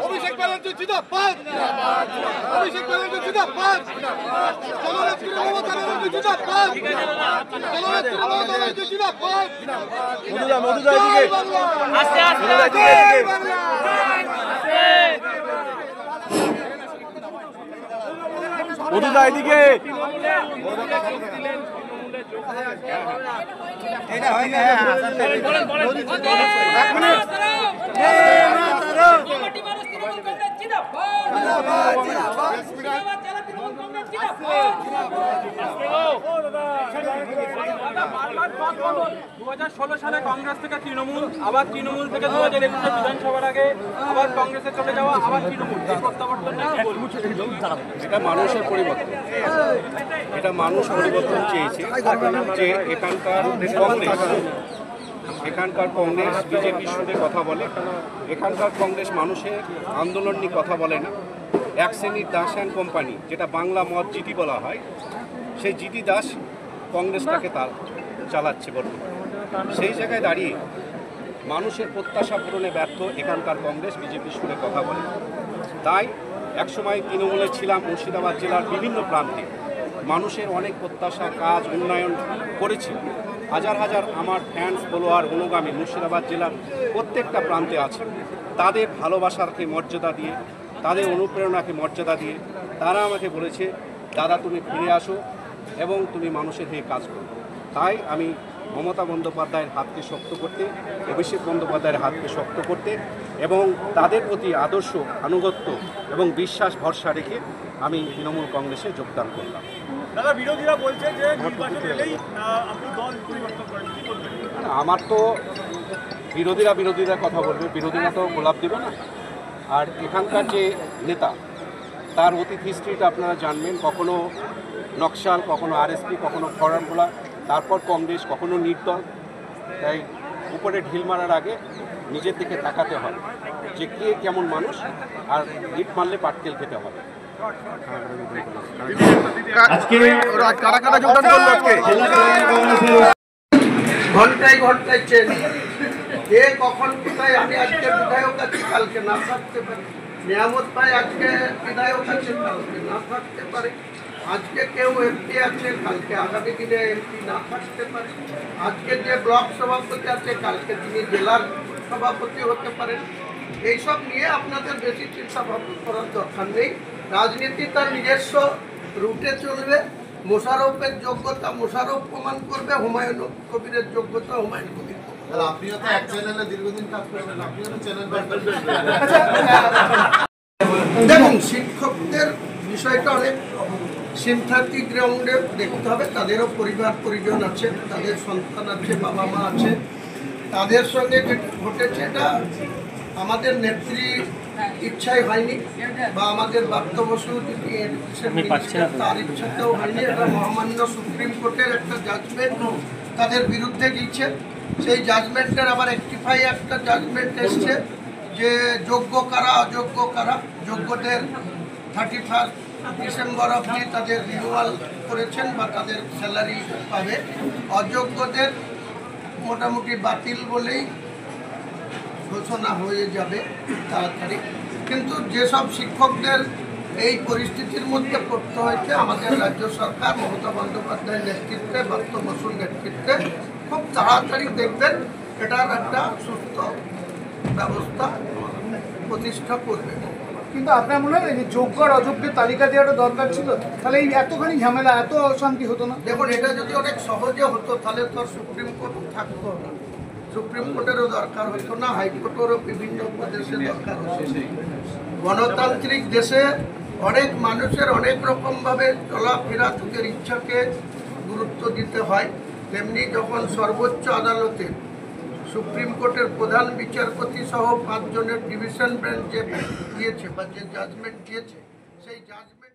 অভিষেক ব্যানার্জি জিন্দাবাদ, অভিষেক ব্যানার্জি জিন্দাবাদ, জননেত্রী মমতা ব্যানার্জি জিন্দাবাদ, জননেত্রী মমতা ব্যানার্জি জিন্দাবাদ। আস্তে আস্তে মধুদা এদিকে এটা হয় না। এক মিনিট সালে কংগ্রেস থেকে তৃণমূল, আবার তৃণমূল থেকে 2021 বিধানসভার আগে আবার কংগ্রেসে চলে যাওয়া, আবার তৃণমূল, এই প্রত্যাবর্তন এটা মানুষের পরিবর্তন, এটা মানুষ পরিবর্তন চেয়েছে যে এখানকার কংগ্রেস বিজেপির সঙ্গে কথা বলে, এখানকার কংগ্রেস মানুষের আন্দোলন নিয়ে কথা বলে না। এক শ্রেণীর দাস অ্যান্ড কোম্পানি, যেটা বাংলা মত জিটি বলা হয়, সেই জিটি দাস কংগ্রেসটাকে তার চালাচ্ছে বর্তমানে। সেই জায়গায় দাঁড়িয়ে মানুষের প্রত্যাশা পূরণে ব্যর্থ এখানকার কংগ্রেস বিজেপির সঙ্গে কথা বলে। তাই একসময় তৃণমূলে ছিলাম, মুর্শিদাবাদ জেলার বিভিন্ন প্রান্তে মানুষের অনেক প্রত্যাশা, কাজ, উন্নয়ন করেছি। হাজার হাজার আমার ফ্যান্স, ফলোয়ার, অনুগামী মুর্শিদাবাদ জেলার প্রত্যেকটা প্রান্তে আছে। তাদের ভালোবাসাকে মর্যাদা দিয়ে, তাদের অনুপ্রেরণাকে মর্যাদা দিয়ে তারা আমাকে বলেছে, দাদা তুমি ফিরে আসো এবং তুমি মানুষের হয়ে কাজ করো। তাই আমি মমতা বন্দ্যোপাধ্যায়ের হাতকে শক্ত করতে, অভিষেক বন্দ্যোপাধ্যায়ের হাতকে শক্ত করতে এবং তাদের প্রতি আদর্শ, আনুগত্য এবং বিশ্বাস ভরসা রেখে আমি তৃণমূল কংগ্রেসে যোগদান করলাম। দাদা, বিরোধীরা বলছে যে নির্বাচন এলেই আপনি দল পরিবর্তন করেন, কি বলবেন? আমার তো বিরোধীরা কথা বলবে, বিরোধীরা তো গোলাপ দেবে না। আর এখানকার যে নেতা, তার অতীত হিস্ট্রিটা আপনারা জানবেন। কখনো নকশাল, কখনো আরএসপি, কখনো ফরওয়ার্ড, তারপর কংগ্রেস, কখনো নির্দল। তাই উপরে ঢিল মারার আগে নিজের দিকে তাকাতে হয় যে কে কেমন মানুষ, আর ইট মারলে পাটকেল খেতে হবে। ঘন্টায় ঘন্টায় চেঞ্জ, কে কখন কোথায়। আমি আজকে বিধায়ক আছি, কালকে না থাকতে পারি। নিয়ামত ভাই আজকে বিধায়ক আছে, কালকে না থাকতে পারে। আজকে কেউ এমপি আছে, কালকে আগামী দিনে এমপি না থাকতে পারে। আজকে যে ব্লক সভাপতি আছে, কালকে তিনি জেলার সভাপতি হতে পারেন। এইসব নিয়ে আপনাদের বেশি চিন্তা ভাবনা করার দরকার নেই। রাজনীতি তার নিজস্ব রুটে চলবে। মোশাররফের যোগ্যতা মোশাররফ প্রমাণ করবে, হুমায়ুন কবিরের যোগ্যতা হুমায়ুন কবির। আপনিও তো এক চ্যানেলে দীর্ঘদিন কাজ করবেন, আপনিও তো চ্যানেল। দেখুন, শিক্ষকদের বিষয়টা অনেক সিম্প্যাথি গ্রাউন্ডে দেখতে হবে। তাদেরও পরিবার পরিজন আছে, তাদের সন্তান আছে, বাবা মা আছে। তাদের সঙ্গে যেটা ঘটেছে এটা আমাদের নেত্রী ইচ্ছাই হয়নি, বা আমাদের বাপ্ত বসু তার ইচ্ছাতেও হয়নি। এটা মহামান্য সুপ্রিম কোর্টের একটা জাজমেন্ট তাদের বিরুদ্ধে দিচ্ছে। সেই জাজমেন্টের আবার একটিফাই একটা জাজমেন্ট এসছে যে যোগ্য কারা, অযোগ্য কারা। যোগ্যদের 31 ডিসেম্বর অবধি তাদের রিনিউয়াল করেছেন বা তাদের স্যালারি পাবে। অযোগ্যদের মোটামুটি বাতিল বলেই ঘোষণা হয়ে যাবে তাড়াতাড়ি। কিন্তু যেসব শিক্ষকদের এই পরিস্থিতির মধ্যে পড়তে হয়েছে, আমাদের রাজ্য সরকার মমতা বন্দ্যোপাধ্যায়ের নেতৃত্বে, বাপ্ত বসুর নেতৃত্বে খুব তাড়াতাড়ি দেখবেন এটার একটা সুস্থ ব্যবস্থা প্রতিষ্ঠা করবে। কিন্তু আপনার মনে হয় যে যোগ্য আর অযোগ্যের তালিকা দেওয়াটা দরকার ছিল, তাহলে এই এতখানি ঝামেলা, এত অশান্তি হতো না? দেখুন, এটা যদি অনেক সহজে হতো তাহলে তো সুপ্রিম কোর্ট থাকতো না। সুপ্রিম কোর্টেরও দরকার হতো না, হাইকোর্টেরও বিভিন্ন প্রদেশে দরকার হতো। গণতান্ত্রিক দেশে অনেক মানুষের অনেক রকমভাবে চলাফেরা, তাদের ইচ্ছাকে গুরুত্ব দিতে হয়। তেমনি যখন সর্বোচ্চ আদালতে সুপ্রিম কোর্টের প্রধান বিচারপতি সহ 5 জনের ডিভিশন বেঞ্চ যে দিয়েছে বা যে জাজমেন্ট দিয়েছে, সেই জাজমেন্ট